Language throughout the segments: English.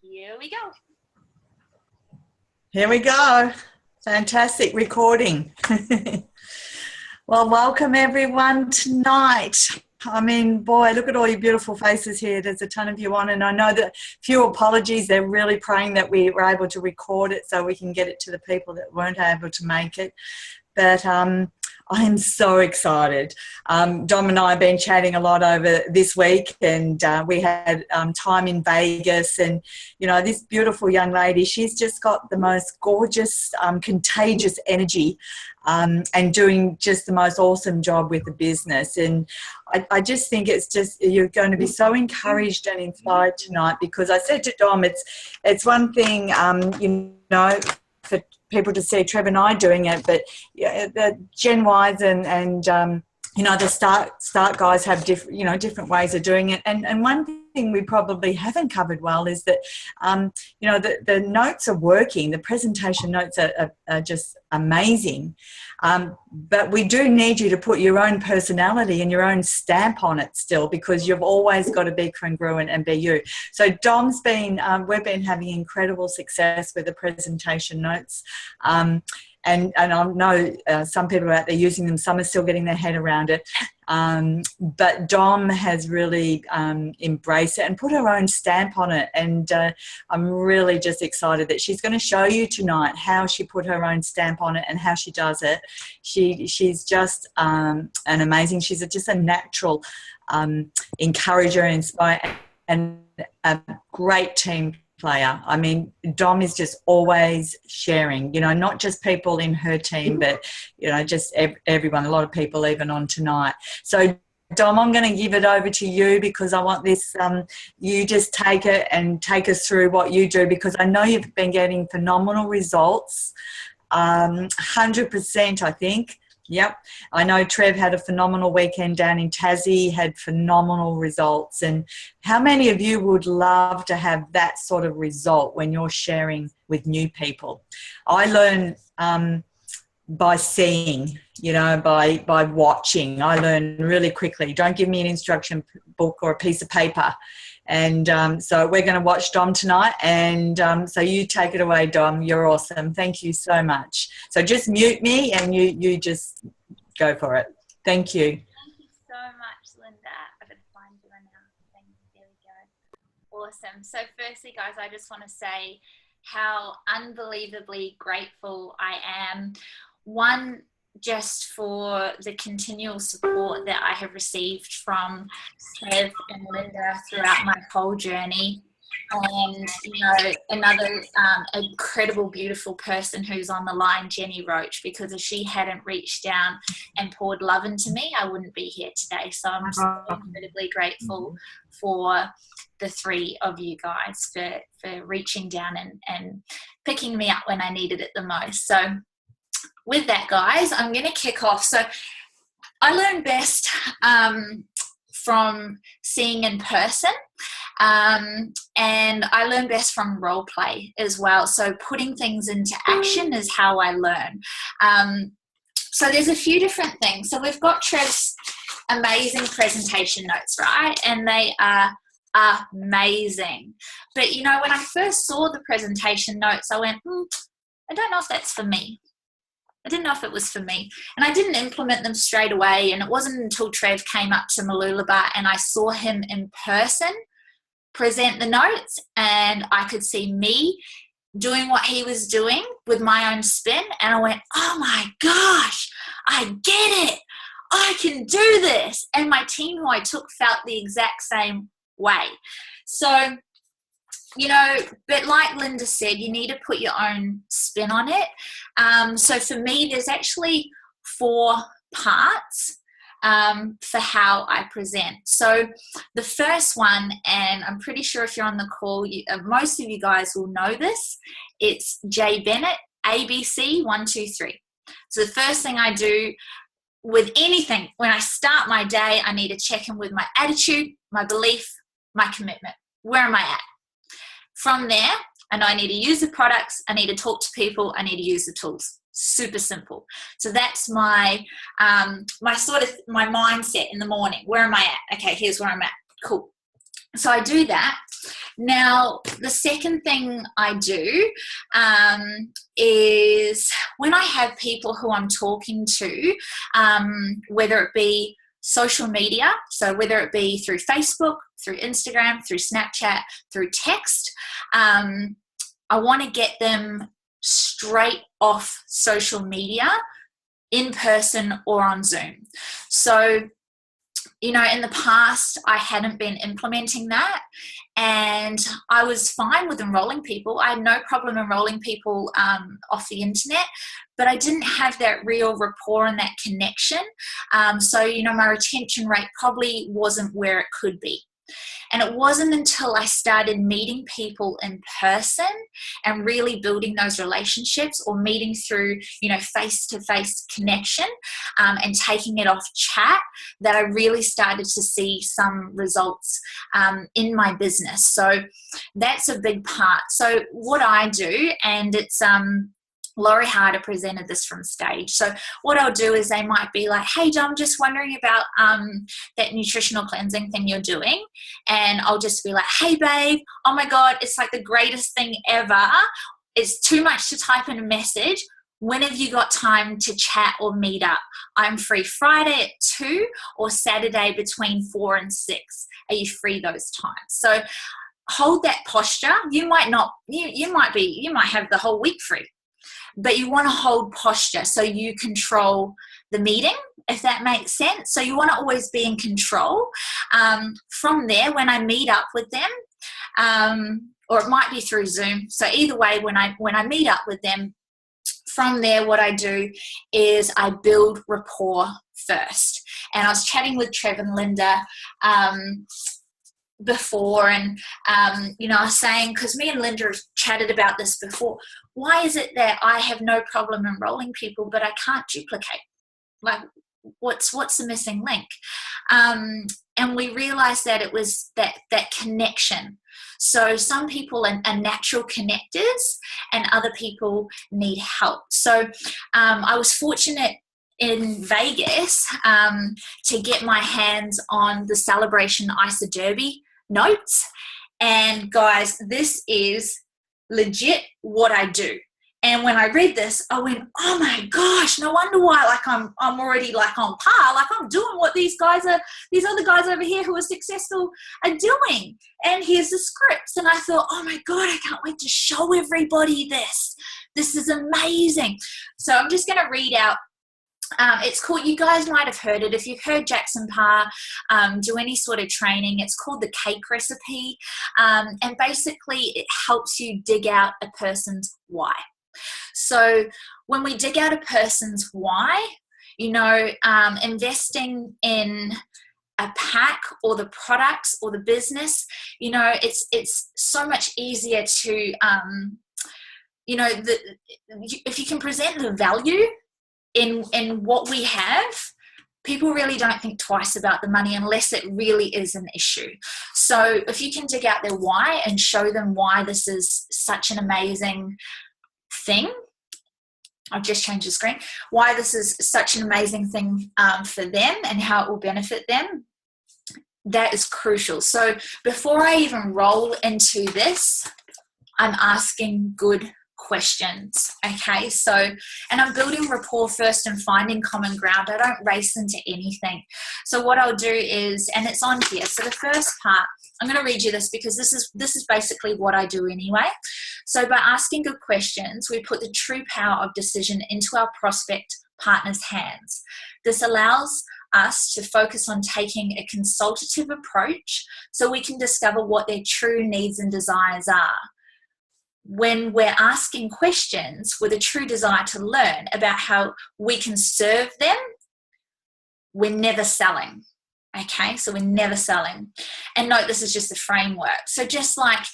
Here we go. Here we go. Fantastic recording. Well, welcome everyone tonight. I mean, boy, look at all your beautiful faces here. There's a ton of you on, and I know that few apologies. They're really praying that we were able to record it so we can get it to the people that weren't able to make it. But I am so excited. Dom and I have been chatting a lot over this week, and we had time in Vegas, and you know, this beautiful young lady, she's just got the most gorgeous, contagious energy, and doing just the most awesome job with the business. And I just think you're going to be so encouraged and inspired tonight, because I said to Dom, it's one thing, you know, for people to see Trevor and I doing it, but the Gen Ys and you know, the start guys have different ways of doing it. And one thing we probably haven't covered well is that you know, the notes are working. The presentation notes are just amazing, but we do need you to put your own personality and your own stamp on it still, because you've always got to be congruent and be you. So Dom's been we've been having incredible success with the presentation notes. And I know some people are out there using them, some are still getting their head around it. But Dom has really embraced it and put her own stamp on it. And I'm really just excited that she's going to show you tonight how she put her own stamp on it and how she does it. She's just an amazing, she's just a natural encourager and inspire, and a great team player. I mean, Dom is just always sharing, you know, not just people in her team, but, you know, just everyone, a lot of people even on tonight. So Dom, I'm going to give it over to you, because I want this, you just take it and take us through what you do, because I know you've been getting phenomenal results, 100%, I think. Yep. I know Trev had a phenomenal weekend down in Tassie, had phenomenal results. And how many of you would love to have that sort of result when you're sharing with new people? I learn by seeing, you know, by watching. I learn really quickly. Don't give me an instruction book or a piece of paper. And so we're going to watch Dom tonight. And so you take it away, Dom. You're awesome. Thank you so much. So just mute me and you just go for it. Thank you. Thank you so much, Linda. I've got to find you now. Thank you. There we go. Awesome. So firstly, guys, I just want to say how unbelievably grateful I am. One, just for the continual support that I have received from Trev and Linda throughout my whole journey. And, you know, another incredible, beautiful person who's on the line, Jenny Roach, because if she hadn't reached down and poured love into me, I wouldn't be here today. So I'm so incredibly grateful for the three of you guys for reaching down and picking me up when I needed it the most. So with that, guys, I'm going to kick off. So I learn best from seeing in person, and I learn best from role play as well. So putting things into action is how I learn. So there's a few different things. So we've got Trev's amazing presentation notes, right? And they are amazing. But, you know, when I first saw the presentation notes, I went, I don't know if that's for me. I didn't know if it was for me. And I didn't implement them straight away. And it wasn't until Trev came up to Mooloolaba and I saw him in person present the notes, and I could see me doing what he was doing with my own spin. And I went, oh my gosh, I get it. I can do this. And my team who I took felt the exact same way. So, you know, but like Linda said, you need to put your own spin on it. So for me, there's actually 4 parts for how I present. So the first one, and I'm pretty sure if you're on the call, most of you guys will know this, it's Jay Bennett, ABC 1, 2, 3. So the first thing I do with anything, when I start my day, I need to check in with my attitude, my belief, my commitment. Where am I at? From there, I know I need to use the products, I need to talk to people, I need to use the tools. Super simple. So that's my my mindset in the morning. Where am I at? Okay, here's where I'm at. Cool. So I do that, Now, the second thing I do is when I have people who I'm talking to, whether it be social media, so whether it be through Facebook, through Instagram, through Snapchat, through text, I want to get them straight off social media, in person or on Zoom. So, you know, in the past, I hadn't been implementing that, and I was fine with enrolling people. I had no problem enrolling people off the internet, but I didn't have that real rapport and that connection. So, you know, my retention rate probably wasn't where it could be. And it wasn't until I started meeting people in person and really building those relationships, or meeting through, you know, face-to-face connection and taking it off chat, that I really started to see some results in my business. So that's a big part. So what I do, and it's Laurie Harder presented this from stage. So what I'll do is they might be like, hey, Dom, just wondering about that nutritional cleansing thing you're doing. And I'll just be like, hey, babe, oh my God, it's like the greatest thing ever. It's too much to type in a message. When have you got time to chat or meet up? I'm free Friday at 2 or Saturday between 4 and 6. Are you free those times? So hold that posture. You might not, you might have the whole week free, but you want to hold posture so you control the meeting, if that makes sense. So you want to always be in control. From there, when I meet up with them, or it might be through Zoom. So either way, when I meet up with them, from there, what I do is I build rapport first. And I was chatting with Trev and Linda before, and you know, I was saying, because me and Linda have chatted about this before, why is it that I have no problem enrolling people but I can't duplicate? Like, what's the missing link? And we realized that it was that connection. So some people are natural connectors and other people need help. So I was fortunate in Vegas to get my hands on the Celebration ISA Derby notes. And guys, this is legit what I do. And when I read this, I went, oh my gosh, no wonder why, like I'm already like on par, like I'm doing what these other guys over here who are successful are doing. And here's the scripts. And I thought, oh my God, I can't wait to show everybody this. This is amazing. So I'm just going to read out. It's called, you guys might have heard it, if you've heard Jackson Parr do any sort of training, it's called the cake recipe. And basically it helps you dig out a person's why. So when we dig out a person's why, you know, investing in a pack or the products or the business, you know, it's so much easier to, you know, if you can present the value in what we have, people really don't think twice about the money unless it really is an issue. So if you can dig out their why and show them why this is such an amazing thing, I've just changed the screen, why this is such an amazing thing for them and how it will benefit them, that is crucial. So before I even roll into this, I'm asking good questions. Okay, so, and I'm building rapport first and finding common ground. I don't race into anything. So what I'll do is, and it's on here, so the first part, I'm going to read you this because this is basically what I do anyway. So by asking good questions, we put the true power of decision into our prospect partner's hands. This allows us to focus on taking a consultative approach so we can discover what their true needs and desires are. When we're asking questions with a true desire to learn about how we can serve them, we're never selling. Okay, so we're never selling. And note, this is just a framework. So just like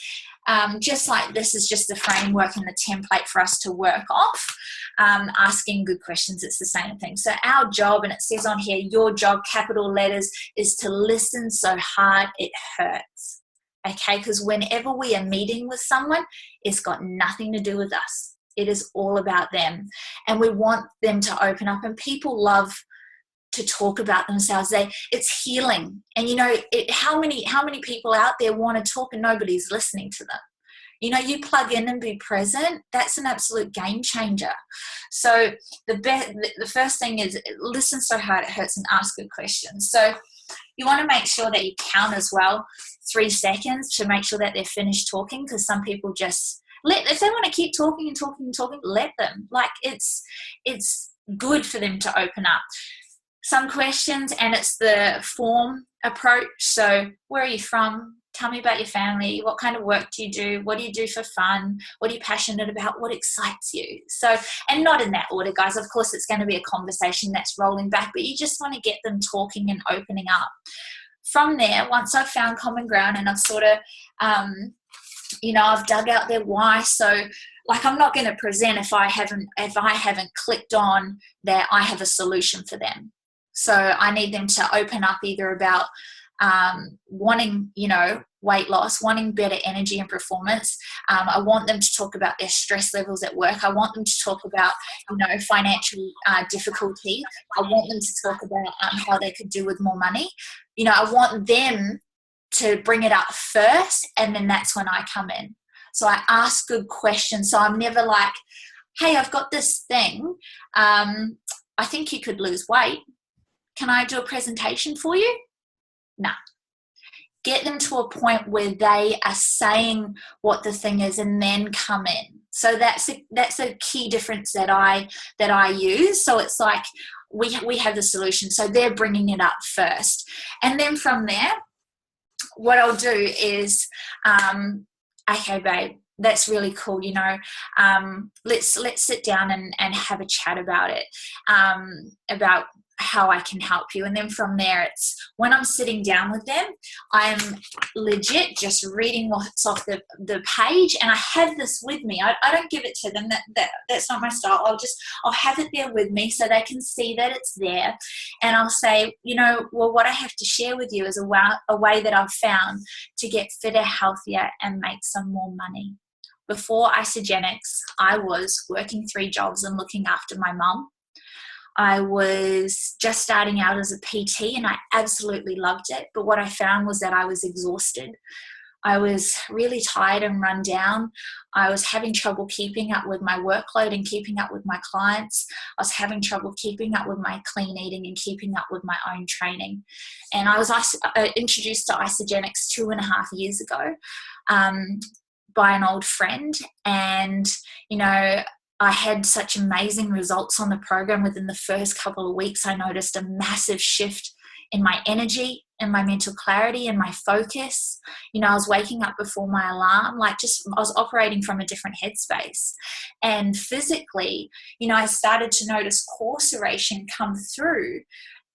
this is just the framework and the template for us to work off, asking good questions, it's the same thing. So our job, and it says on here, your job, capital letters, is to listen so hard it hurts. Okay, because whenever we are meeting with someone, it's got nothing to do with us. It is all about them. And we want them to open up. And people love to talk about themselves. It's healing. And how many people out there want to talk and nobody's listening to them? You plug in and be present. That's an absolute game changer. So the first thing is listen so hard it hurts and ask good questions. So you want to make sure that you count as well, 3 seconds, to make sure that they're finished talking, because some people just if they want to keep talking and talking and talking, let them. Like, it's good for them to open up. Some questions, and it's the form approach. So where are you from? Tell me about your family. What kind of work do you do? What do you do for fun? What are you passionate about? What excites you? So, and not in that order, guys. Of course, it's going to be a conversation that's rolling back, but you just want to get them talking and opening up. From there, once I've found common ground and I've sort of, I've dug out their why. So, like, I'm not going to present if I haven't clicked on that I have a solution for them. So I need them to open up either about wanting, weight loss, wanting better energy and performance. I want them to talk about their stress levels at work. I want them to talk about, financial difficulty. I want them to talk about how they could do with more money. I want them to bring it up first, and then that's when I come in. So I ask good questions. So I'm never like, hey, I've got this thing. I think you could lose weight. Can I do a presentation for you? No. Get them to a point where they are saying what the thing is and then come in. So that's a key difference that I use. So it's like we have the solution. So they're bringing it up first. And then from there, what I'll do is, okay, babe, that's really cool. Let's sit down and have a chat about it, about how I can help you. And then from there, it's when I'm sitting down with them, I'm legit just reading what's off the page, and I have this with me. I don't give it to them. That's not my style. I'll have it there with me so they can see that it's there. And I'll say, what I have to share with you is a way that I've found to get fitter, healthier, and make some more money. Before Isogenics, I was working 3 jobs and looking after my mum. I was just starting out as a PT, and I absolutely loved it. But what I found was that I was exhausted. I was really tired and run down. I was having trouble keeping up with my workload and keeping up with my clients. I was having trouble keeping up with my clean eating and keeping up with my own training. And I was introduced to Isogenics 2.5 years ago by an old friend. And, I had such amazing results on the program. Within the first couple of weeks, I noticed a massive shift in my energy, in my mental clarity, and my focus. I was waking up before my alarm, I was operating from a different headspace. And physically, I started to notice core serration come through.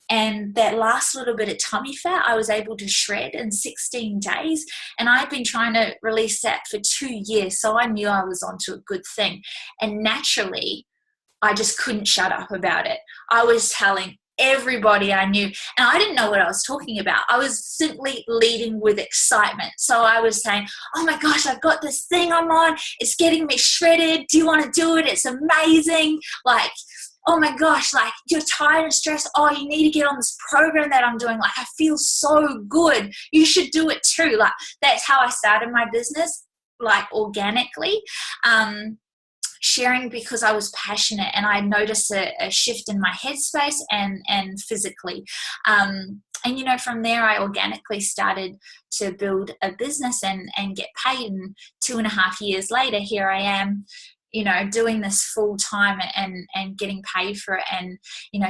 And that last little bit of tummy fat, I was able to shred in 16 days. And I'd been trying to release that for 2 years. So I knew I was onto a good thing. And naturally, I just couldn't shut up about it. I was telling everybody I knew. And I didn't know what I was talking about. I was simply leading with excitement. So I was saying, oh my gosh, I've got this thing I'm on. It's getting me shredded. Do you want to do it? It's amazing. Oh my gosh, you're tired and stressed. Oh, you need to get on this program that I'm doing. I feel so good. You should do it too. That's how I started my business, organically. Sharing because I was passionate, and I noticed a shift in my headspace and physically. And from there, I organically started to build a business and get paid. And 2.5 years later, here I am, doing this full time and getting paid for it, and,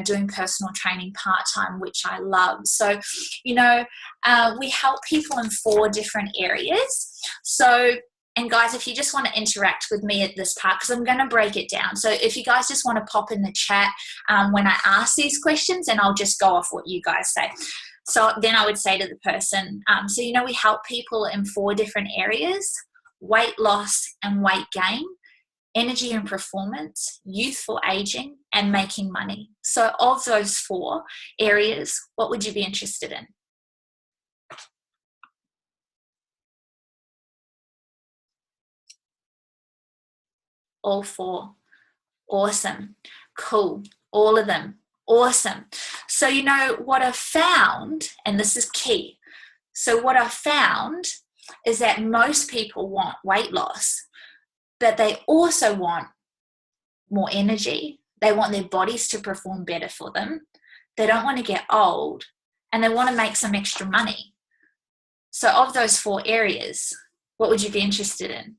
doing personal training part-time, which I love. So, we help people in 4 different areas. So, and guys, if you just want to interact with me at this part, because I'm going to break it down. So if you guys just want to pop in the chat when I ask these questions, and I'll just go off what you guys say. So then I would say to the person, we help people in 4 different areas: weight loss and weight gain, energy and performance, youthful aging, and making money. So of those 4 areas, what would you be interested in? All 4. Awesome. Cool. All of them. Awesome. So, you know, what I've found, and this is key. So what I've found is that most people want weight loss, but they also want more energy. They want their bodies to perform better for them. They don't want to get old, and they want to make some extra money. So of those 4 areas, what would you be interested in?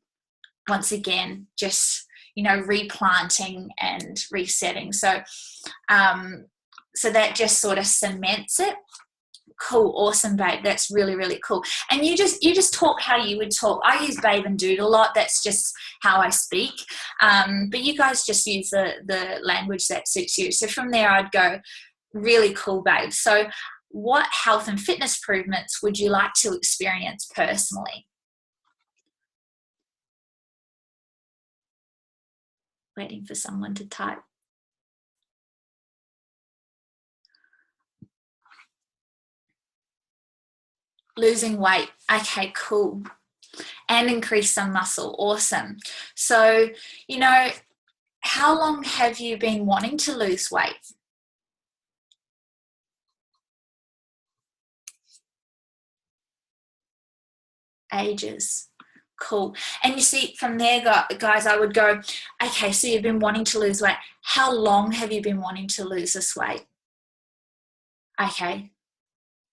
Once again, just, you know, replanting and resetting. So that just sort of cements it. Cool, awesome, babe. That's really, really cool. And you just talk how you would talk. I use babe and dude a lot. That's just how I speak. But you guys just use the language that suits you. So from there, I'd go, really cool, babe. So what health and fitness improvements would you like to experience personally? Waiting for someone to type. Losing weight. Okay, cool. And increase some muscle. Awesome. So, you know, how long have you been wanting to lose weight? Ages. Cool. And you see, from there, guys, I would go, okay, so you've been wanting to lose weight. How long have you been wanting to lose this weight? Okay.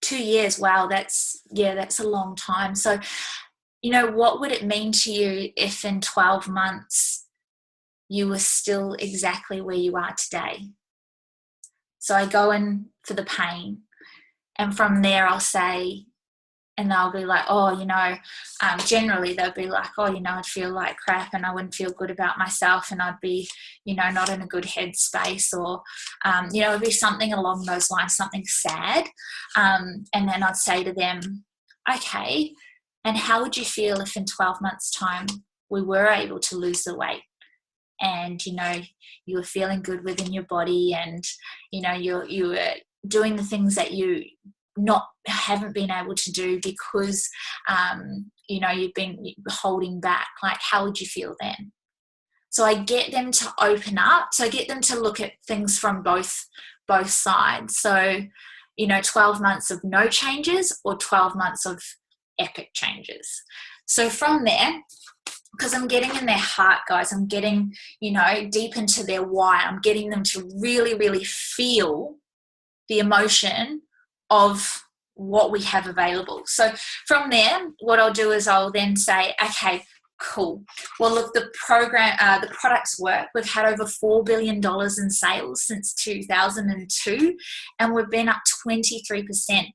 2 years. Wow, that's a long time. So, you know, what would it mean to you if in 12 months you were still exactly where you are today? So I go in for the pain, and from there I'll say, and they'll be like, oh, you know, generally they'll be like, oh, you know, I'd feel like crap and I wouldn't feel good about myself and I'd be, you know, not in a good headspace, or, you know, it'd be something along those lines, something sad. And then I'd say to them, okay, and how would you feel if in 12 months' time we were able to lose the weight and, you know, you were feeling good within your body and, you know, you were doing the things that you haven't been able to do because you know, you've been holding back. Like, how would you feel then? So I get them to open up. So I get them to look at things from both sides. So, you know, 12 months of no changes or 12 months of epic changes. So from there, because I'm getting in their heart, guys, I'm getting, you know, deep into their why. I'm getting them to really, really feel the emotion of what we have available. So from there, what I'll do is I'll then say, okay, cool. Well, look, the products work. We've had over $4 billion in sales since 2002, and we've been up 23%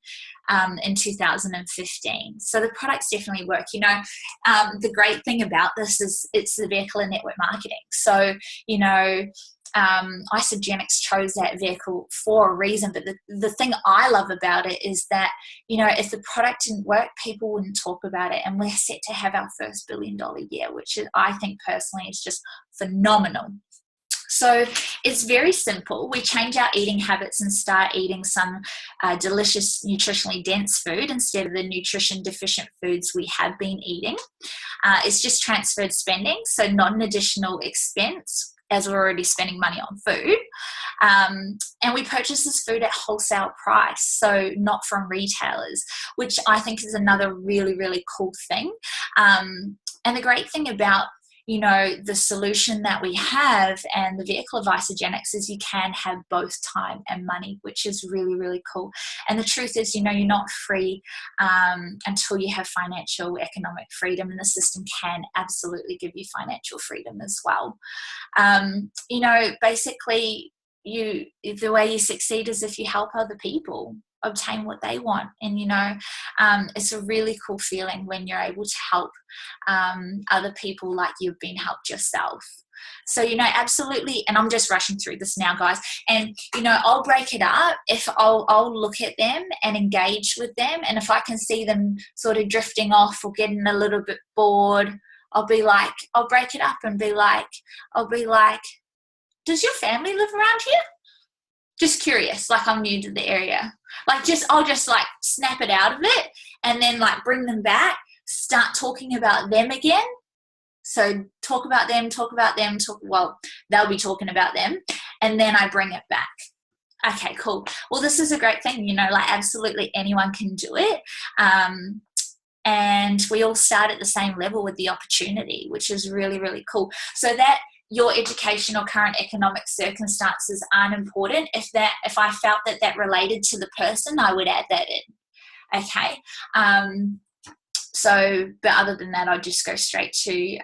in 2015. So the products definitely work. You know, the great thing about this is it's the vehicle and network marketing. So, you know, Isagenix chose that vehicle for a reason, but the thing I love about it is that, you know, if the product didn't work, people wouldn't talk about it, and we're set to have our first $1 billion year, which I think personally is just phenomenal. So it's very simple. We change our eating habits and start eating some delicious, nutritionally dense food instead of the nutrition deficient foods we have been eating. It's just transferred spending, so not an additional expense, as we're already spending money on food. And we purchase this food at wholesale price, so not from retailers, which I think is another really, really cool thing. And the great thing about, you know, the solution that we have and the vehicle of Isagenix is you can have both time and money, which is really, really cool. And the truth is, you know, you're not free until you have financial, economic freedom, and the system can absolutely give you financial freedom as well. You know, basically, the way you succeed is if you help other people obtain what they want. And, you know, it's a really cool feeling when you're able to help other people like you've been helped yourself. So, you know, absolutely. And I'm just rushing through this now, guys. And, you know, I'll break it up if I'll look at them and engage with them. And if I can see them sort of drifting off or getting a little bit bored, I'll break it up and I'll be like, does your family live around here? Just curious, like I'm new to the area. Like I'll just like snap it out of it and then like bring them back, start talking about them again. So talk about them, well, they'll be talking about them. And then I bring it back. Okay, cool. Well, this is a great thing, you know, like absolutely anyone can do it. And we all start at the same level with the opportunity, which is really, really cool. So that your education or current economic circumstances aren't important. If I felt that related to the person, I would add that in. Okay. So, but other than that, I'd just go straight to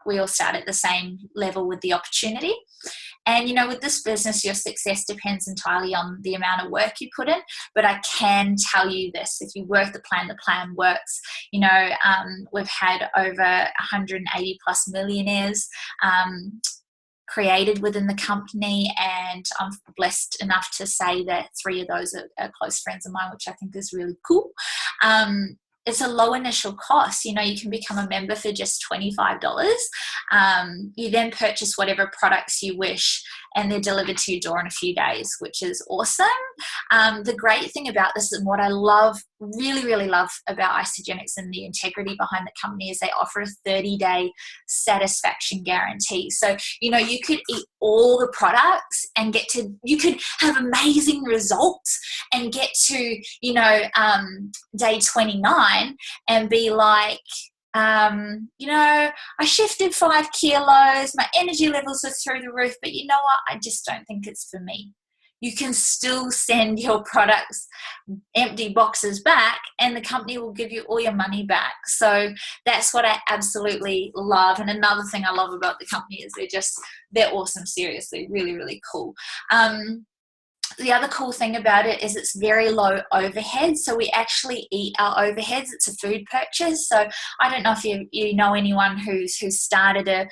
we all start at the same level with the opportunity. And, you know, with this business, your success depends entirely on the amount of work you put in. But I can tell you this, if you work the plan works. You know, we've had over 180 plus millionaires created within the company, and I'm blessed enough to say that 3 of those are close friends of mine, which I think is really cool. It's a low initial cost. You know, you can become a member for just $25. You then purchase whatever products you wish, and they're delivered to your door in a few days, which is awesome. The great thing about this, and what I love, really, really love about Isagenix and the integrity behind the company, is they offer a 30-day satisfaction guarantee. So, you know, you could eat all the products and you could have amazing results and get to, you know, day 29 and be like, you know, I shifted 5 kilos, my energy levels are through the roof, but you know what? I just don't think it's for me. You can still send your products empty boxes back, and the company will give you all your money back. So that's what I absolutely love. And another thing I love about the company is they're awesome. Seriously, really, really cool. The other cool thing about it is it's very low overhead. So we actually eat our overheads. It's a food purchase. So I don't know if you know anyone who's started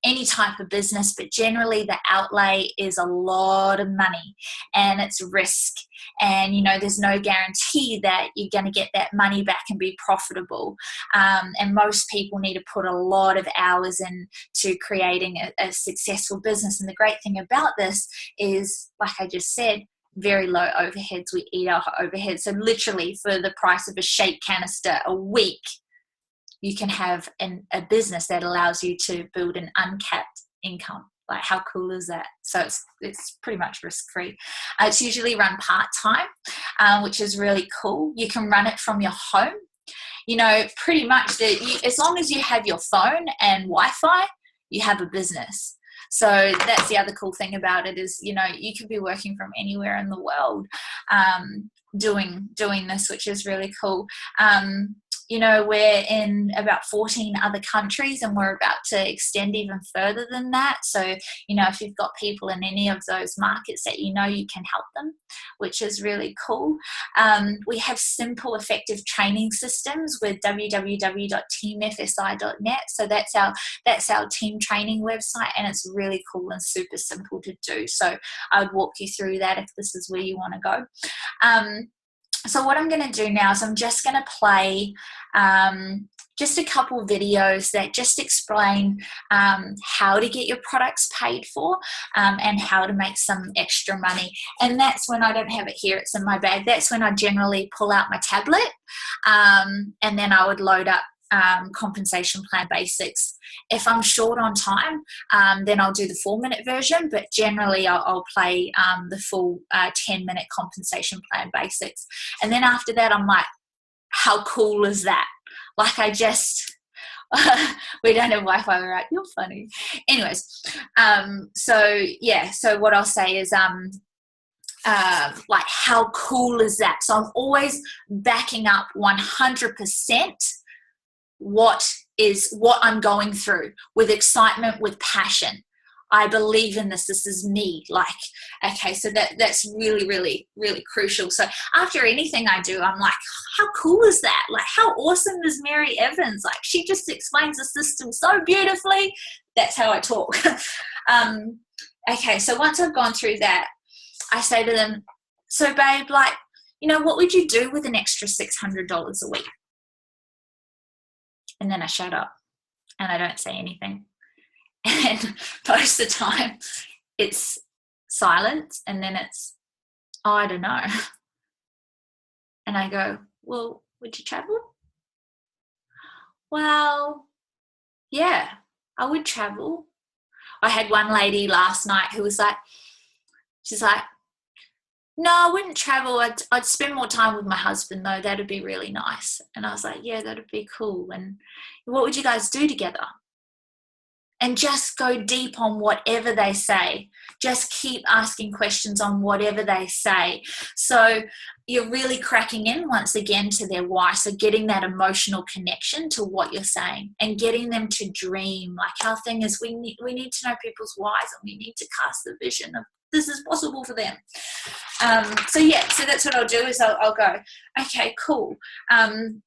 any type of business, but generally the outlay is a lot of money and it's risk. And, you know, there's no guarantee that you're going to get that money back and be profitable. And most people need to put a lot of hours into creating a successful business. And the great thing about this is, like I just said, very low overheads. We eat our overheads. So literally for the price of a shake canister a week, you can have a business that allows you to build an uncapped income. Like, how cool is that? So it's pretty much risk-free. It's usually run part-time, which is really cool. You can run it from your home. You know, pretty much as long as you have your phone and Wi-Fi, you have a business. So that's the other cool thing about it is, you know, you could be working from anywhere in the world doing this, which is really cool. You know, we're in about 14 other countries and we're about to extend even further than that. So, you know, if you've got people in any of those markets that you know, you can help them, which is really cool. We have simple, effective training systems with www.teamfsi.net. So that's our team training website, and it's really cool and super simple to do. So I would walk you through that if this is where you want to go. So what I'm going to do now is I'm just going to play just a couple videos that just explain how to get your products paid for and how to make some extra money. And that's when I don't have it here, it's in my bag. That's when I generally pull out my tablet and then I would load up compensation plan basics. If I'm short on time, then I'll do the 4-minute version, but generally I'll play the full 10-minute compensation plan basics. And then after that, I'm like, how cool is that? Like, I just we don't have Wi-Fi, right? You're funny. Anyways, so what I'll say is like, how cool is that? So I'm always backing up 100% what I'm going through with excitement, with passion. I believe in this. This is me. Like, okay, so that's really, really, really crucial. So after anything I do, I'm like, how cool is that? Like, how awesome is Mary Evans? Like, she just explains the system so beautifully. That's how I talk. Okay, so once I've gone through that, I say to them, so babe, like, you know, what would you do with an extra $600 a week? And then I shut up and I don't say anything. And most of the time it's silence, and then it's, oh, I don't know. And I go, well, would you travel? Well, yeah, I would travel. I had one lady last night who was like, she's like, No, I wouldn't travel. I'd spend more time with my husband though. That'd be really nice. And I was like, yeah, that'd be cool. And what would you guys do together? And just go deep on whatever they say. Just keep asking questions on whatever they say. So you're really cracking in once again to their why. So getting that emotional connection to what you're saying and getting them to dream. Like our thing is we need to know people's whys, and we need to cast the vision of this is possible for them. So that's what I'll do is I'll go, okay, cool. And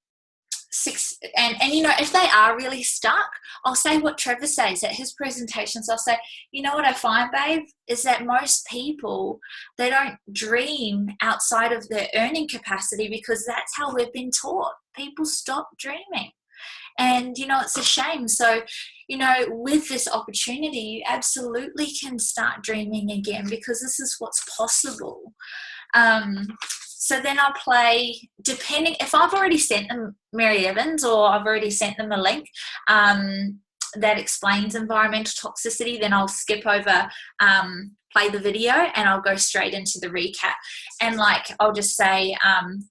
if they are really stuck, I'll say what Trevor says at his presentations. I'll say, you know what I find, babe, is that most people, they don't dream outside of their earning capacity because that's how we've been taught. People stop dreaming. And, it's a shame. So, with this opportunity, you absolutely can start dreaming again because this is what's possible. So then I'll play, depending, if I've already sent them Mary Evans or I've already sent them a link that explains environmental toxicity, then I'll skip over, play the video, and I'll go straight into the recap. And I'll just say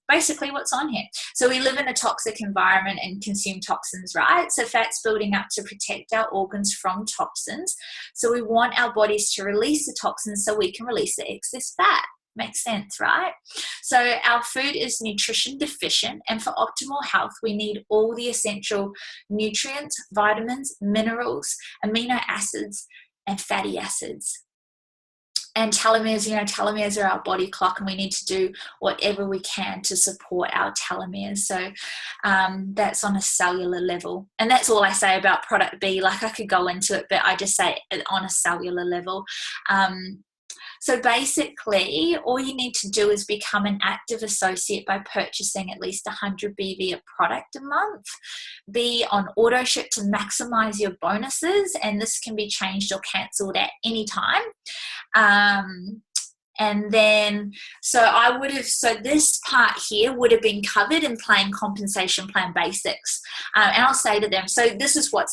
basically what's on here. So we live in a toxic environment and consume toxins, right? So fat's building up to protect our organs from toxins. So we want our bodies to release the toxins so we can release the excess fat. Makes sense, right? So our food is nutrition deficient, and for optimal health, we need all the essential nutrients, vitamins, minerals, amino acids, and fatty acids. And telomeres, telomeres are our body clock, and we need to do whatever we can to support our telomeres. So that's on a cellular level. And that's all I say about product B. I could go into it, but I just say it on a cellular level. So basically, all you need to do is become an active associate by purchasing at least 100 BV of product a month. Be on auto ship to maximize your bonuses, and this can be changed or cancelled at any time. And then, so this part here would have been covered in playing compensation plan basics. And I'll say to them, so this is I'll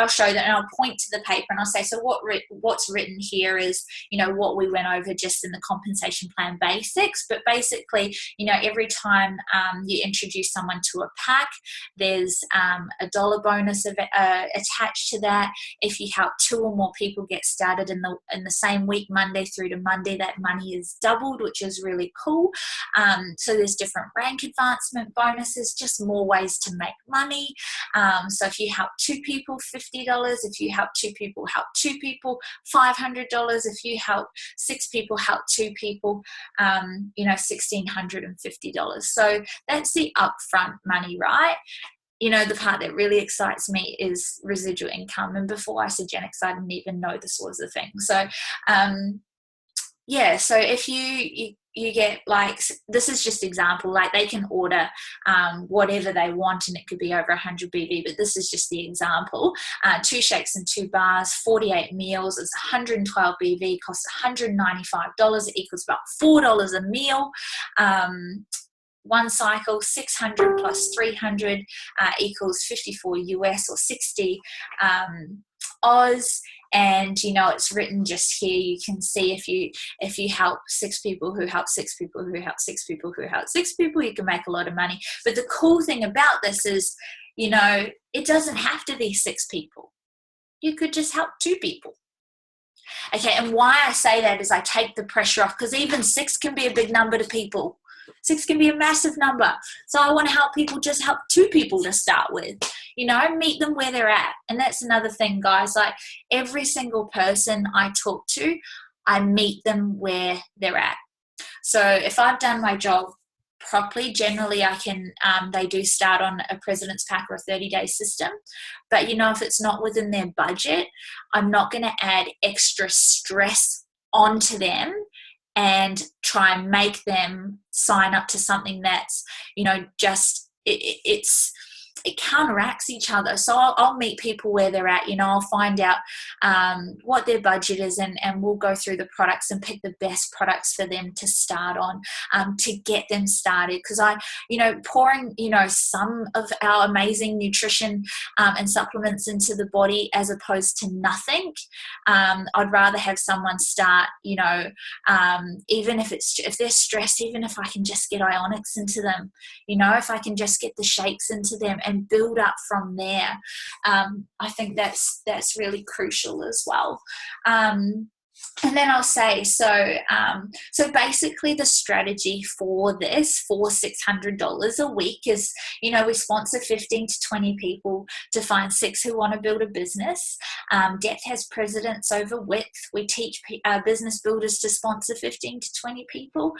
show them and I'll point to the paper and I'll say, so what's written here is, what we went over just in the compensation plan basics. But basically, every time you introduce someone to a pack, there's a dollar bonus attached to that. If you help 2 or more people get started in the same week, Monday through to Monday, that money is doubled, which is really cool. So there's different rank advancement bonuses, just more ways to make money. So if you help 2 people, $50. If you help 2 people, $500. If you help 6 people, help 2 people, $1,650. So that's the upfront money, right? The part that really excites me is residual income. And before Isogenics, I didn't even know this was a thing. So, so if you get this is just example, they can order whatever they want, and it could be over 100 BV, but this is just the example. 2 shakes and 2 bars, 48 meals, it's 112 BV, costs $195, it equals about $4 a meal. 1 cycle, 600 plus 300 equals 54 US or 60 Oz. And it's written just here. You can see if you help 6 people who help 6 people who help 6 people who help 6 people, you can make a lot of money. But the cool thing about this is, it doesn't have to be 6 people. You could just help 2 people. Okay, and why I say that is I take the pressure off, because even 6 can be a big number to people. 6 can be a massive number. So I want to help people, just help 2 people to start with, meet them where they're at. And that's another thing, guys, every single person I talk to, I meet them where they're at. So if I've done my job properly, generally I can, they do start on a president's pack or a 30-day system. But, if it's not within their budget, I'm not going to add extra stress onto them and try and make them sign up to something that's, it counteracts each other. So I'll meet people where they're at, I'll find out what their budget is, and we'll go through the products and pick the best products for them to start on, to get them started. Because pouring, some of our amazing nutrition and supplements into the body as opposed to nothing. I'd rather have someone start, even if they're stressed, even if I can just get ionics into them, if I can just get the shakes into them and build up from there. I think that's really crucial as well. And then I'll say, so basically the strategy for this, for $600 a week is, we sponsor 15 to 20 people to find 6 who want to build a business. Depth has precedence over width. We teach business builders to sponsor 15 to 20 people.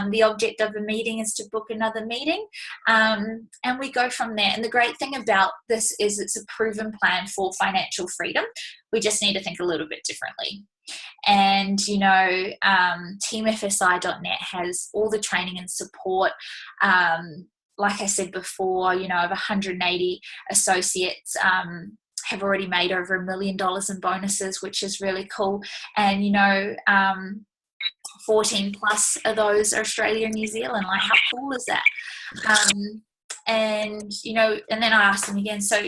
The object of a meeting is to book another meeting. And we go from there. And the great thing about this is it's a proven plan for financial freedom. We just need to think a little bit differently. And teamfsi.net has all the training and support. Like I said before, over 180 associates have already made over $1 million in bonuses, which is really cool. And 14 plus of those are Australia and New Zealand. Like, how cool is that? And then I asked them again, so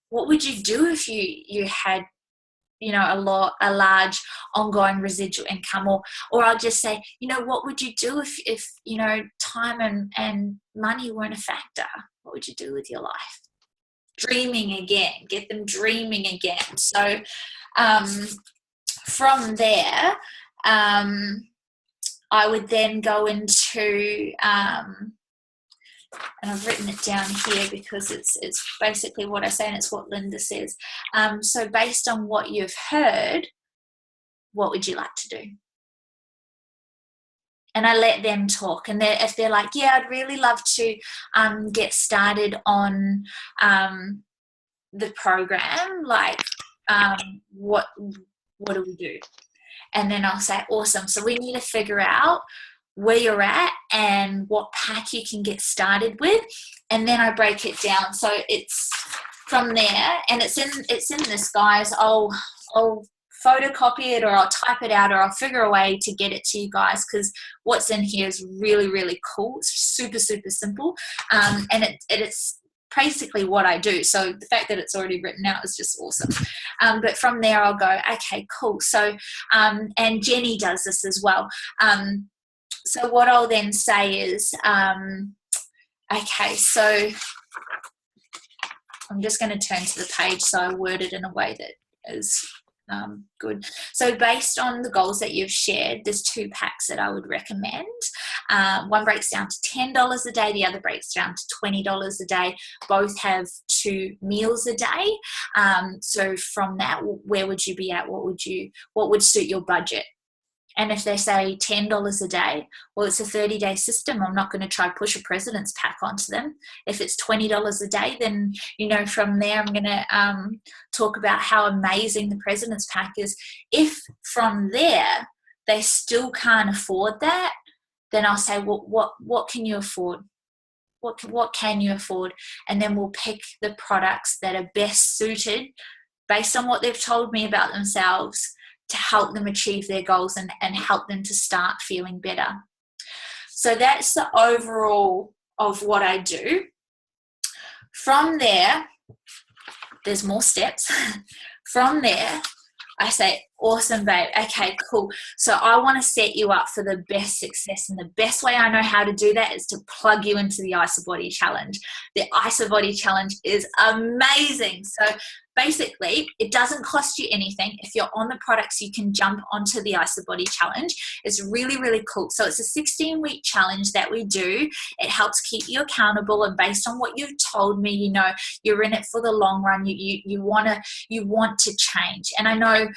what would you do if you had a large ongoing residual income, or I'll just say, what would you do if time and money weren't a factor? What would you do with your life? Dreaming again, get them dreaming again. So from there, I would then go into, and I've written it down here because it's basically what I say, and it's what Linda says. So based on what you've heard, what would you like to do? And I let them talk. And if they're like, yeah, I'd really love to get started on the program, like what do we do? And then I'll say, awesome. So we need to figure out where you're at and what pack you can get started with, and then I break it down. So it's from there, and it's in this, guys. I'll photocopy it, or I'll type it out, or I'll figure a way to get it to you guys, because what's in here is really, really cool. It's super, super simple, and it's basically what I do. So the fact that it's already written out is just awesome. But from there I'll go, okay, cool. So and Jenny does this as well. So what I'll then say is, okay, so I'm just going to turn to the page so I word it in a way that is good. So based on the goals that you've shared, there's 2 packs that I would recommend. One breaks down to $10 a day, the other breaks down to $20 a day. Both have 2 meals a day. So from that, where would you be at? What would suit your budget? And if they say $10 a day, well, it's a 30-day system. I'm not going to try push a president's pack onto them. If it's $20 a day, then, from there I'm going to talk about how amazing the president's pack is. If from there they still can't afford that, then I'll say, well, what can you afford? What can you afford? And then we'll pick the products that are best suited based on what they've told me about themselves, to help them achieve their goals and help them to start feeling better. So that's the overall of what I do. From there, there's more steps. From there, I say, awesome, babe. Okay, cool. So I want to set you up for the best success. And the best way I know how to do that is to plug you into the IsaBody Challenge. The IsaBody Challenge is amazing. So basically, it doesn't cost you anything. If you're on the products, you can jump onto the IsaBody Challenge. It's really, really cool. So it's a 16-week challenge that we do. It helps keep you accountable, and based on what you've told me, you're in it for the long run. You want to change. And I know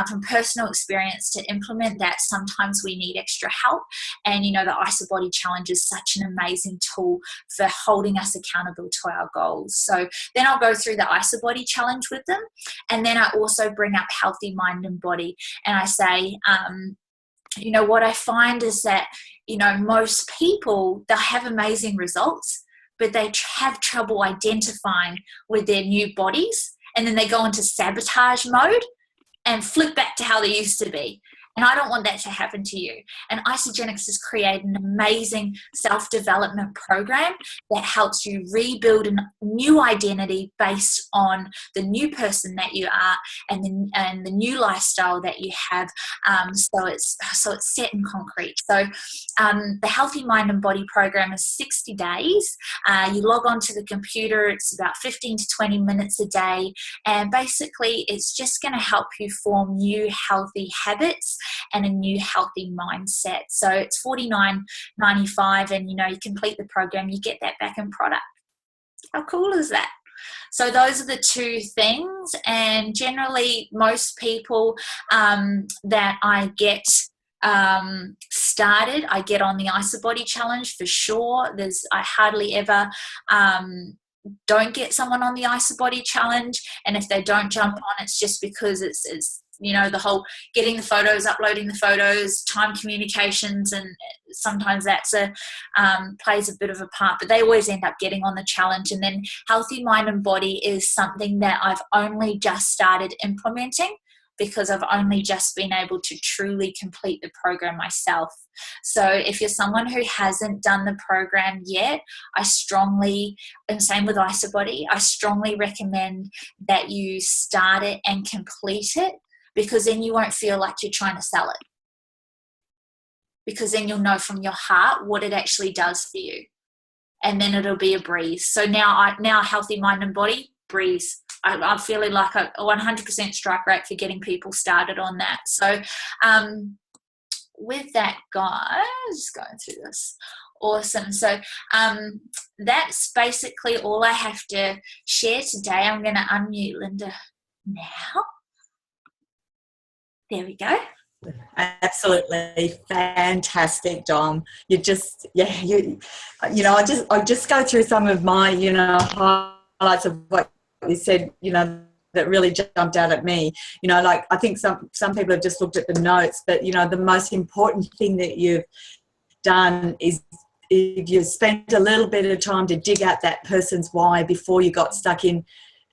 from personal experience, to implement that, sometimes we need extra help. And the IsaBody Challenge is such an amazing tool for holding us accountable to our goals. So then I'll go through the IsaBody Challenge with them, and then I also bring up healthy mind and body, and I say, what I find is that most people, they'll have amazing results, but they have trouble identifying with their new bodies, and then they go into sabotage mode and flip back to how they used to be. And I don't want that to happen to you. And Isagenix has created an amazing self-development program that helps you rebuild a new identity based on the new person that you are and the new lifestyle that you have. So it's set in concrete. So the Healthy Mind and Body program is 60 days. You log on to the computer. It's about 15 to 20 minutes a day. And basically, it's just going to help you form new healthy habits and a new healthy mindset. So it's $49.95, and you complete the program, you get that back in product. How cool is that? So those are the two things, and generally most people that I get started, I get on the IsaBody challenge for sure. I hardly ever don't get someone on the IsaBody challenge, and if they don't jump on, it's just because it's the whole getting the photos, uploading the photos, time communications, and sometimes that's plays a bit of a part, but they always end up getting on the challenge. And then Healthy Mind and Body is something that I've only just started implementing, because I've only just been able to truly complete the program myself. So if you're someone who hasn't done the program yet, and same with IsaBody, I strongly recommend that you start it and complete it, because then you won't feel like you're trying to sell it. Because then you'll know from your heart what it actually does for you. And then it'll be a breeze. So now Healthy Mind and Body, breeze. I'm feeling like a 100% strike rate for getting people started on that. So with that, guys, going through this. Awesome. So that's basically all I have to share today. I'm going to unmute Linda now. There we go. Absolutely fantastic, Dom. You just, I just go through some of my, highlights of what you said, that really jumped out at me. Like I think some people have just looked at the notes, but the most important thing that you've done is you've spent a little bit of time to dig out that person's why before you got stuck in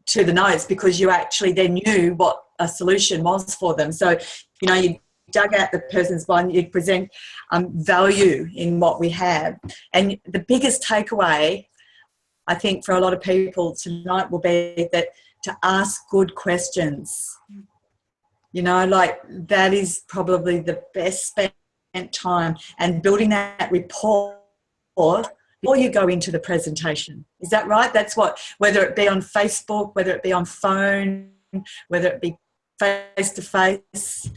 to the notes, because you actually then knew what a solution was for them. So, you dug out the person's one, you present value in what we have. And the biggest takeaway, I think, for a lot of people tonight will be that to ask good questions. Like that is probably the best spent time, and building that rapport before you go into the presentation. Is that right? That's what, whether it be on Facebook, whether it be on phone, whether it be face-to-face.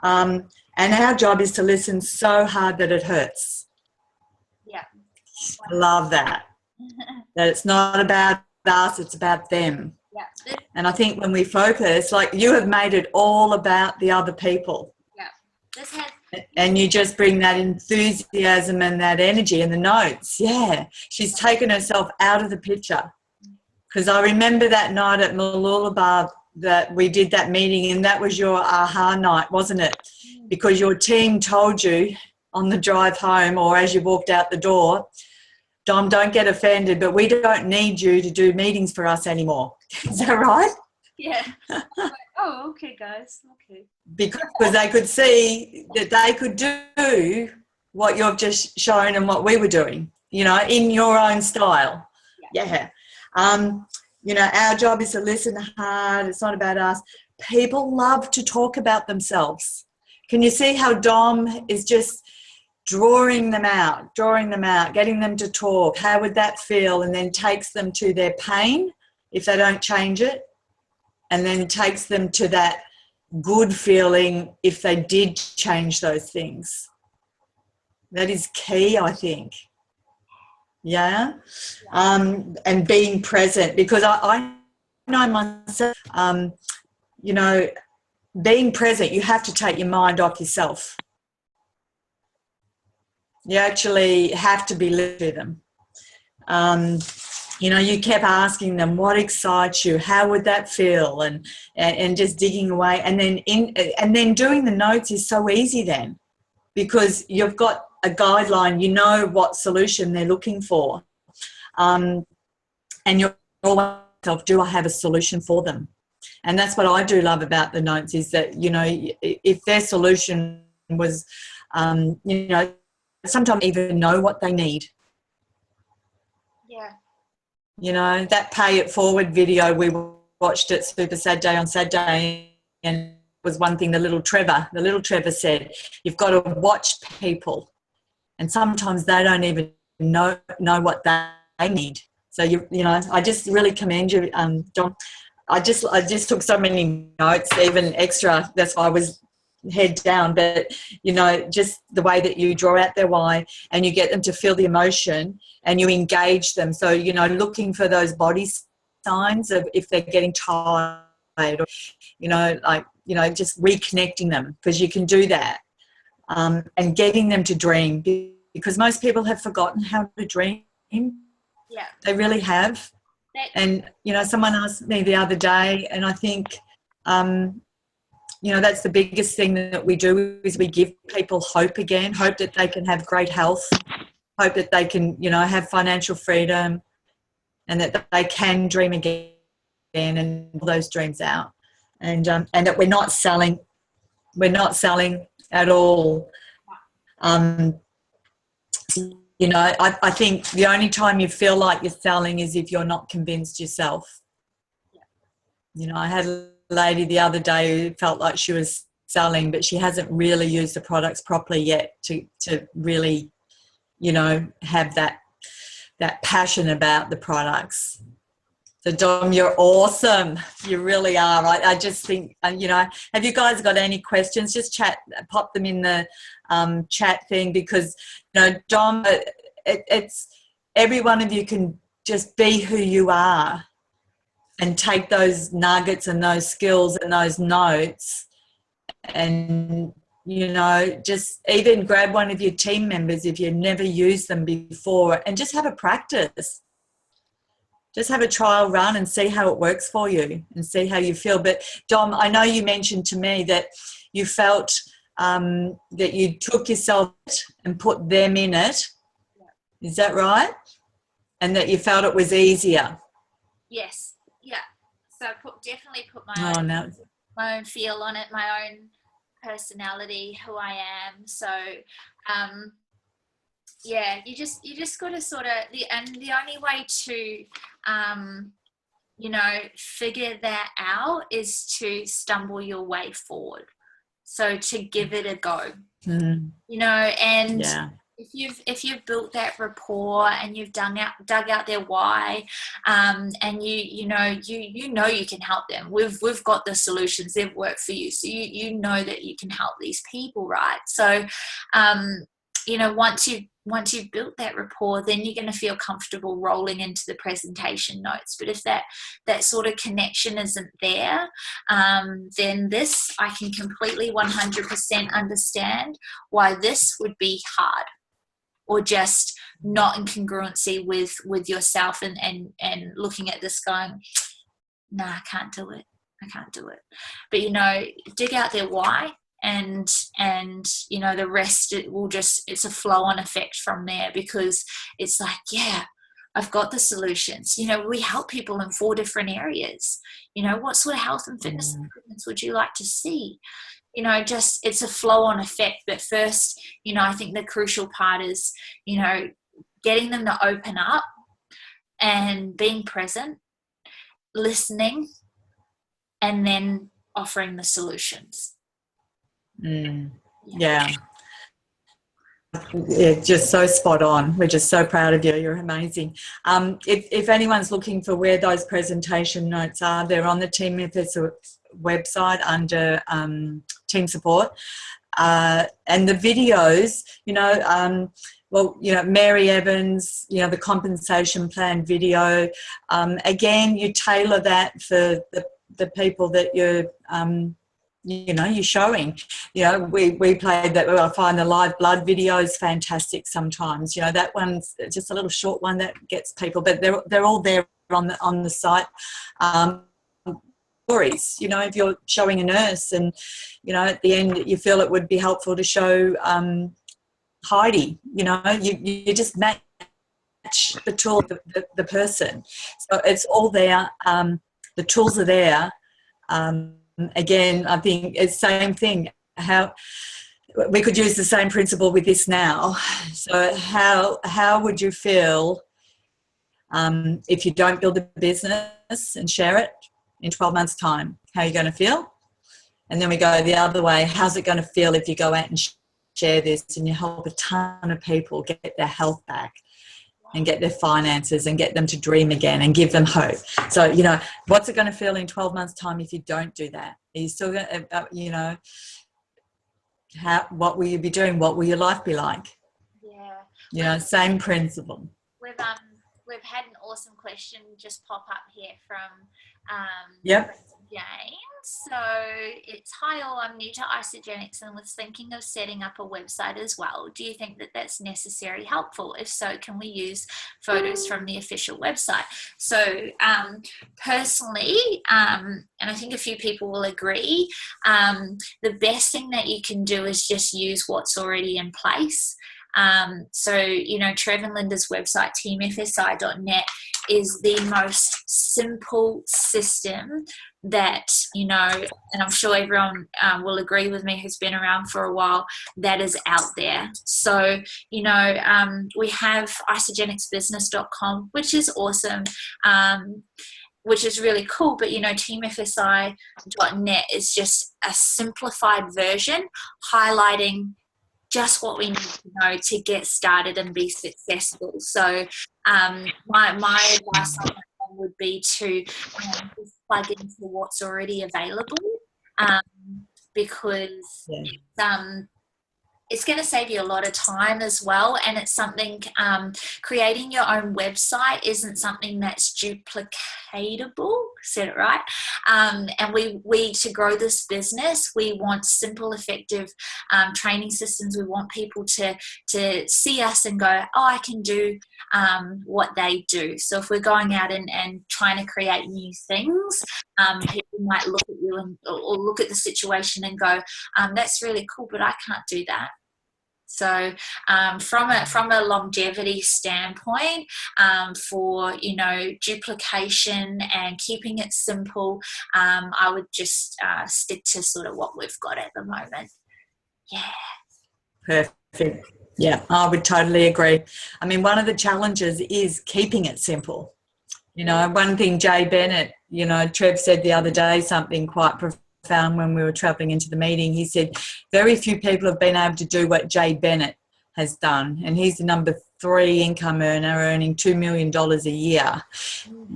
And our job is to listen so hard that it hurts. Yeah. I love that. That it's not about us, it's about them. Yeah. And I think when we focus, like you have made it all about the other people. Yeah. And you just bring that enthusiasm and that energy in the notes. Yeah. She's taken herself out of the picture. Because I remember that night at Mooloolaba that we did that meeting, and that was your aha night, wasn't it? Because your team told you on the drive home or as you walked out the door, Dom, don't get offended, but we don't need you to do meetings for us anymore. Is that right? Yeah. Oh, okay, guys. Okay. Because they could see that they could do what you've just shown and what we were doing, in your own style. Yeah. Our job is to listen hard. It's not about us. People love to talk about themselves. Can you see how Dom is just drawing them out, getting them to talk? How would that feel? And then takes them to their pain if they don't change it, and then takes them to that good feeling if they did change those things. That is key, I think. Yeah. And being present, because I know myself, being present, you have to take your mind off yourself. You actually have to be listening to them. You kept asking them what excites you, how would that feel, and just digging away, and then doing the notes is so easy then, because you've got a guideline, what solution they're looking for. And you're always yourself, do I have a solution for them? And that's what I do love about the notes, is that, you know, if their solution was, you know, sometimes even know what they need. Yeah. You know, that pay it forward video we watched at Super Saturday on Saturday, and was one thing the little Trevor said, you've got to watch people, and sometimes they don't even know what they need. So you know, I just really commend you, Dom. I just took so many notes, even extra. That's why I was head down. But, you know, just the way that you draw out their why and you get them to feel the emotion and you engage them. So, you know, looking for those body signs of if they're getting tired, or, you know, like, you know, just reconnecting them, because you can do that, and getting them to dream, because most people have forgotten how to dream. Yeah. They really have. And, you know, someone asked me the other day, and I think, you know, that's the biggest thing that we do, is we give people hope again, hope that they can have great health, hope that they can, you know, have financial freedom, and that they can dream again and pull those dreams out. And that we're not selling at all. You know, I think the only time you feel like you're selling is if you're not convinced yourself. Yeah. You know, I had a lady the other day who felt like she was selling, but she hasn't really used the products properly yet to really, you know, have that passion about the products. So, Dom, you're awesome. You really are. I just think, you know, have you guys got any questions? Just pop them in the chat thing, because, you know, Dom, it's every one of you can just be who you are and take those nuggets and those skills and those notes and, you know, just even grab one of your team members if you've never used them before and just have a practice. Just have a trial run and see how it works for you and see how you feel. But, Dom, I know you mentioned to me that you felt that you took yourself and put them in it. Is that right? And that you felt it was easier? Yes. Yeah. So definitely put my own feel on it, my own personality, who I am. So, yeah, you just got to sort of, the only way to, you know, figure that out is to stumble your way forward. So to give it a go, you know, and if you've built that rapport and you've dug out their why, and you know you can help them. We've got the solutions. They've worked for you, so you know that you can help these people, right? So, you know, once you've built that rapport, then you're going to feel comfortable rolling into the presentation notes. But if that sort of connection isn't there, then this, I can completely 100% understand why this would be hard, or just not in congruency with yourself, and looking at this going, nah, I can't do it. But, you know, dig out their why, and you know, the rest, it's a flow-on effect from there, because it's like, yeah, I've got the solutions. You know, we help people in 4 different areas. You know, what sort of health and fitness improvements would you like to see? You know, just, it's a flow-on effect. But first, you know, I think the crucial part is, you know, getting them to open up and being present, listening, and then offering the solutions. Yeah, just so spot on. We're just so proud of you. You're amazing. If anyone's looking for where those presentation notes are, they're on the Team FSI website under team support, and the videos, you know, well, you know, Mary Evans, you know, the compensation plan video, again, you tailor that for the people that you're you know, you're showing. You know, we played that. I find the live blood videos fantastic sometimes. You know, that one's just a little short one that gets people, but they're all there on the site. Stories, you know, if you're showing a nurse and, you know, at the end you feel it would be helpful to show Heidi, you know, you just match the tool, the person. So it's all there. The tools are there. Again, I think it's the same thing. How we could use the same principle with this now. So how would you feel if you don't build a business and share it in 12 months' time? How are you going to feel? And then we go the other way. How's it going to feel if you go out and share this and you help a ton of people get their health back and get their finances and get them to dream again and give them hope? So, you know, what's it going to feel in 12 months' time if you don't do that? Are you still going to, you know, what will you be doing? What will your life be like? Yeah. You know, same principle. We've had an awesome question just pop up here from Yep. Jane. So it's, hi all, I'm new to Isogenics and was thinking of setting up a website as well. Do you think that that's necessary, helpful? If so, can we use photos from the official website? So personally, and I think a few people will agree, the best thing that you can do is just use what's already in place. So, you know, Trev and Linda's website, teamfsi.net, is the most simple system that, you know, and I'm sure everyone will agree with me who's been around for a while, that is out there. So, you know, we have isogenicsbusiness.com, which is awesome, which is really cool, but, you know, teamfsi.net is just a simplified version highlighting just what we need to know to get started and be successful. So my advice on that one would be to just plug into what's already available, because it's going to save you a lot of time as well. And it's something, creating your own website isn't something that's duplicatable, said it right. And we to grow this business, we want simple, effective training systems. We want people to see us and go, oh, I can do what they do. So if we're going out and trying to create new things, people might look at you or look at the situation and go, that's really cool, but I can't do that. So from a longevity standpoint, for, you know, duplication and keeping it simple, I would just stick to sort of what we've got at the moment. Yeah. Perfect. Yeah, I would totally agree. I mean, one of the challenges is keeping it simple. You know, one thing Jay Bennett, you know, Trev said the other day something quite profound when we were travelling into the meeting. He said very few people have been able to do what Jay Bennett has done, and he's the number 3 income earner, earning $2 million a year.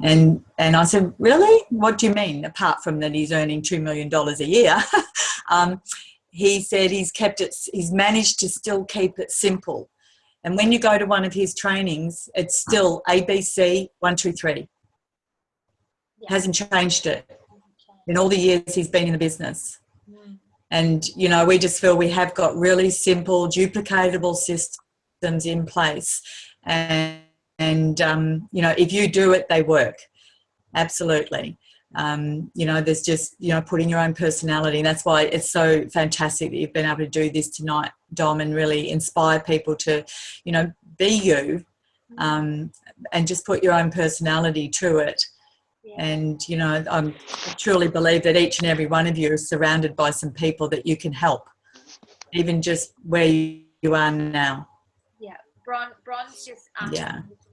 And I said, really? What do you mean, apart from that he's earning $2 million a year? He said he's managed to still keep it simple. And when you go to one of his trainings, it's still ABC 1, 2, 3. Hasn't changed it in all the years he's been in the business. And, you know, we just feel we have got really simple, duplicatable systems in place. And you know, if you do it, they work. Absolutely. You know, there's just, you know, putting your own personality. And that's why it's so fantastic that you've been able to do this tonight, Dom, and really inspire people to, you know, be you, and just put your own personality to it. And, you know, I truly believe that each and every one of you is surrounded by some people that you can help, even just where you are now. Yeah. Bron's just asked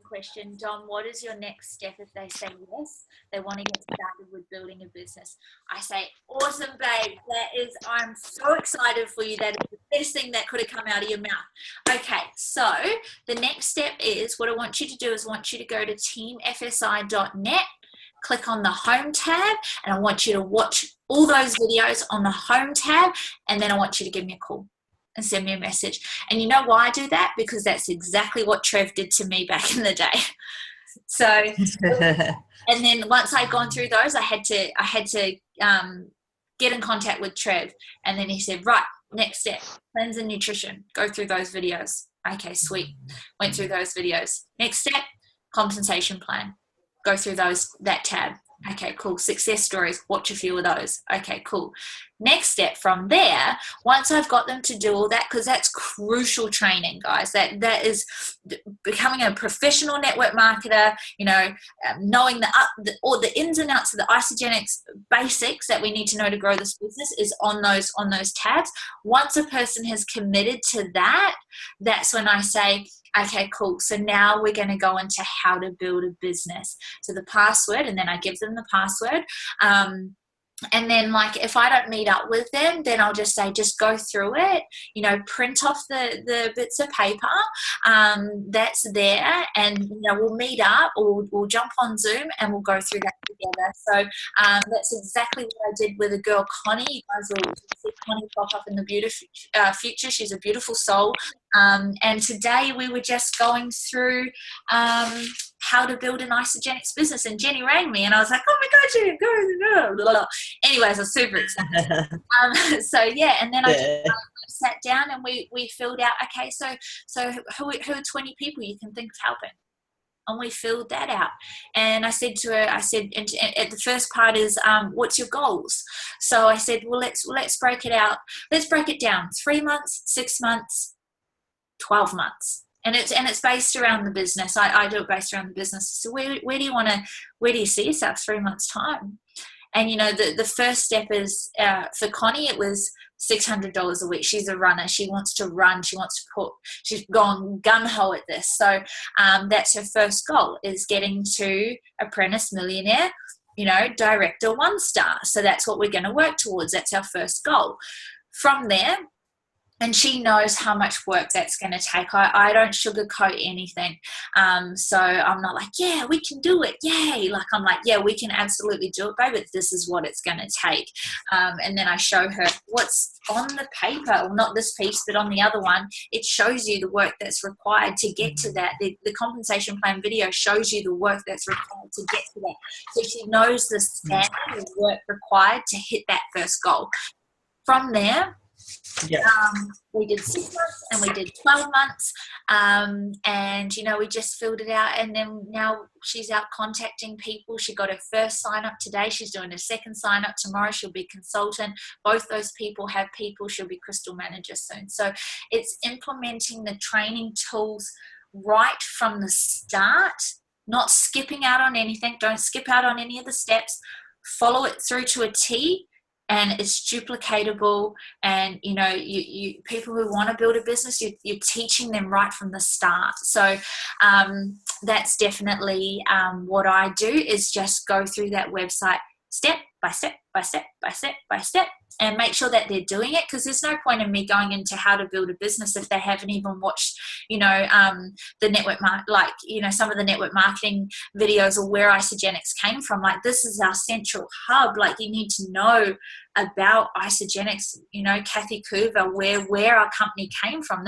question, Dom, what is your next step if they say yes, they want to get started with building a business? I say, awesome, babe. I'm so excited for you. That is the best thing that could have come out of your mouth. Okay, so the next step is, what I want you to do is I want you to go to teamfsi.net, click on the home tab, and I want you to watch all those videos on the home tab, and then I want you to give me a call and send me a message. And you know why I do that? Because that's exactly what Trev did to me back in the day. So, and then once I'd gone through those, I had to get in contact with Trev, and then he said, right, next step, cleanse and nutrition, go through those videos. Okay, sweet. Went through those videos. Next step, compensation plan. Go through that tab. Okay, cool. Success stories, watch a few of those. Okay, cool. Next step from there, once I've got them to do all that, because that's crucial training, guys. That is becoming a professional network marketer, knowing all the ins and outs of the Isogenics basics that we need to know to grow this business is on those tabs. Once a person has committed to that, that's when I say, okay, cool. So now we're going to go into how to build a business. So the password, and then I give them the password. And then, like, if I don't meet up with them, then I'll just say, just go through it, print off the bits of paper that's there, and, we'll meet up, or we'll jump on Zoom and we'll go through that together. So that's exactly what I did with a girl, Connie. You guys will see Connie pop up in the beautiful future. She's a beautiful soul. And today we were just going through how to build an Isogenics business, and Jenny rang me and I was like, oh my God, Jenny, go. Anyways, I was super excited. So yeah, and then I just sat down and we filled out, okay, so who are 20 people you can think of helping? And we filled that out. And I said to her, and at the first part is, what's your goals? So I said, well, let's break it out. Let's break it down. 3 months, 6 months, 12 months. And it's based around the business. I do it based around the business. So where do you see yourself 3 months' time? And, the first step is, for Connie, it was $600 a week. She's a runner. She wants to run. She's gone gung-ho at this. So that's her first goal, is getting to Apprentice Millionaire, Director 1-star. So that's what we're going to work towards. That's our first goal. From there, and she knows how much work that's going to take. I don't sugarcoat anything. So I'm not like, yeah, we can do it. Yay. Like, I'm like, yeah, we can absolutely do it, babe. This is what it's going to take. And then I show her what's on the paper, or not this piece, but on the other one, it shows you the work that's required to get to that. The compensation plan video shows you the work that's required to get to that. So she knows the standard of work required to hit that first goal. From there, we did 6 months and we did 12 months, and we just filled it out. And then now she's out contacting people. She got her first sign up today. She's doing her second sign up tomorrow. She'll be consultant. Both those people have people. She'll be crystal manager soon. So it's implementing the training tools right from the start, not skipping out on anything. Don't skip out on any of the steps. Follow it through to a T. And it's duplicatable, and you people who want to build a business, you're teaching them right from the start. So that's definitely what I do, is just go through that website step by step by step by step by step, and make sure that they're doing it, because there's no point in me going into how to build a business if they haven't even watched the network some of the network marketing videos, or where Isogenics came from. Like, this is our central hub. Like, you need to know about Isogenics, Kathy Coover, where our company came from.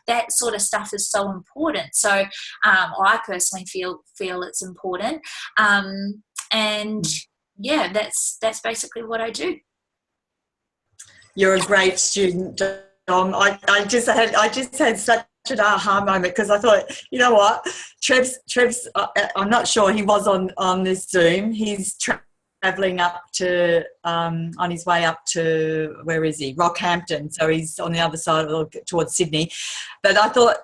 That sort of stuff is so important. So I personally feel it's important, and yeah, that's basically what I do. You're a great student, Dom. I just had such an aha moment, because I thought, you know what, Trev's I'm not sure he was on this Zoom. He's travelling up to on his way up to, where is he? Rockhampton. So he's on the other side towards Sydney. But I thought,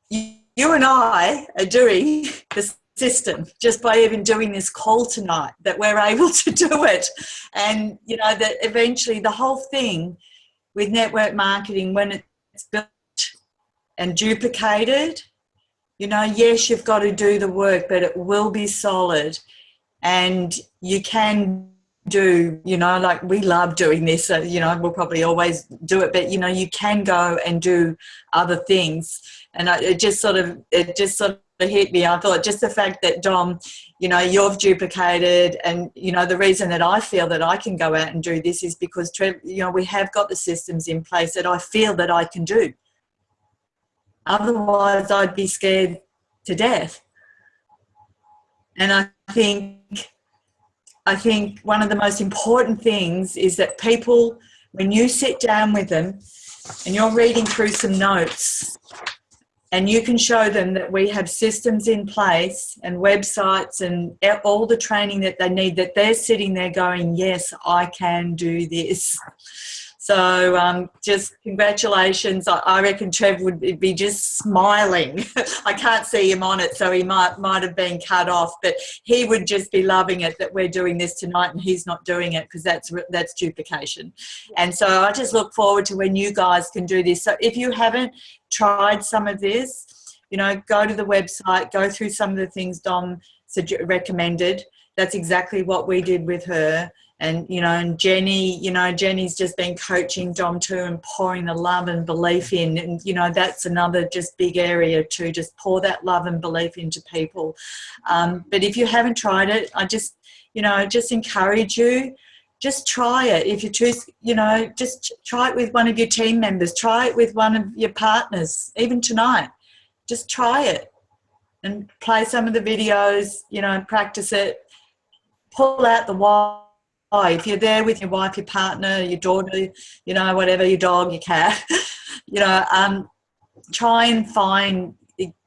you and I are doing the system just by even doing this call tonight, that we're able to do it. And that eventually the whole thing with network marketing, when it's built and duplicated, yes, you've got to do the work, but it will be solid, and you can do, like, we love doing this, so, we'll probably always do it, but you can go and do other things. And it just sort of hit me. I thought, just the fact that, Dom, you've duplicated, and the reason that I feel that I can go out and do this is because, Trev, we have got the systems in place that I feel that I can do. Otherwise I'd be scared to death. And I think one of the most important things is that people, when you sit down with them and you're reading through some notes, And you can show them that we have systems in place and websites and all the training that they need, that they're sitting there going, yes, I can do this. So just congratulations. I reckon Trev would be just smiling. I can't see him on it, so he might have been cut off, but he would just be loving it that we're doing this tonight and he's not doing it, because that's duplication. And so I just look forward to when you guys can do this. So if you haven't tried some of this, you know, go to the website, go through some of the things Dom recommended. That's exactly what we did with her. And, you know, and Jenny, you know, Jenny's just been coaching Dom too and pouring the love and belief in. And, you know, that's another just big area to just pour that love and belief into people. But if you haven't tried it, I just, you know, just encourage you, just try it. If you choose, you know, just try it with one of your team members. Try it with one of your partners, even tonight. Just try it and play some of the videos, you know, and practice it. Pull out the why. If you're there with your wife, your partner, your daughter, you know, whatever, your dog, your cat, you know, try and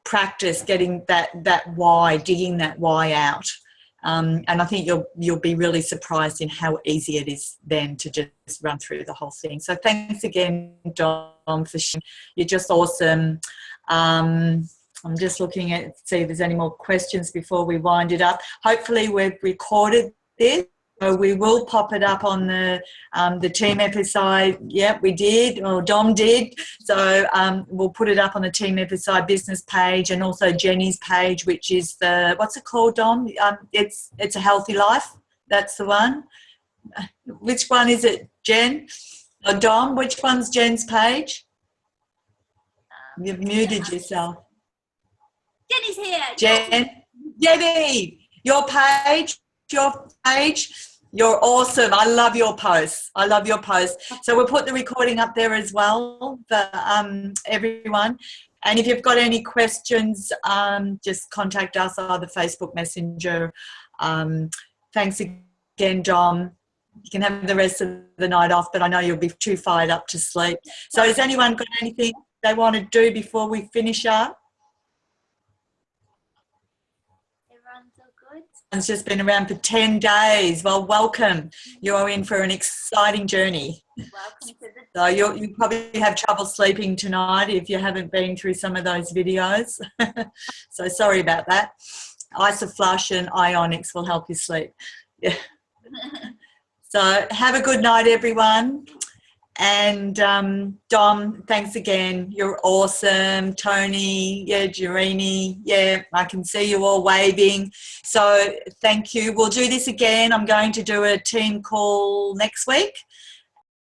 practice getting that why, digging that why out. And I think you'll be really surprised in how easy it is then to just run through the whole thing. So thanks again, Dom, for sharing. You're just awesome. I'm just looking at, see if there's any more questions before we wind it up. Hopefully we've recorded this. So we will pop it up on the Team FSI. Yep, we did, or Dom did. So we'll put it up on the Team FSI business page and also Jenny's page, which is the, what's it called, Dom? It's a healthy life. That's the one. Which one is it, Jen? Or Dom, which one's Jen's page? You've muted yourself. Jenny's here. Jenny, your page. You're awesome. I love your posts. So we'll put the recording up there as well for everyone. And if you've got any questions, just contact us either Facebook Messenger. Thanks again, Dom. You can have the rest of the night off, but I know you'll be too fired up to sleep. So has anyone got anything they want to do before we finish up? It's just been around for 10 days. Well, welcome. You're in for an exciting journey. Welcome to the So you probably have trouble sleeping tonight if you haven't been through some of those videos. So sorry about that. Isoflush and Ionics will help you sleep. Yeah. So have a good night, everyone. And Dom, thanks again. You're awesome. Tony, yeah, Jerini, yeah, I can see you all waving. So thank you. We'll do this again. I'm going to do a team call next week.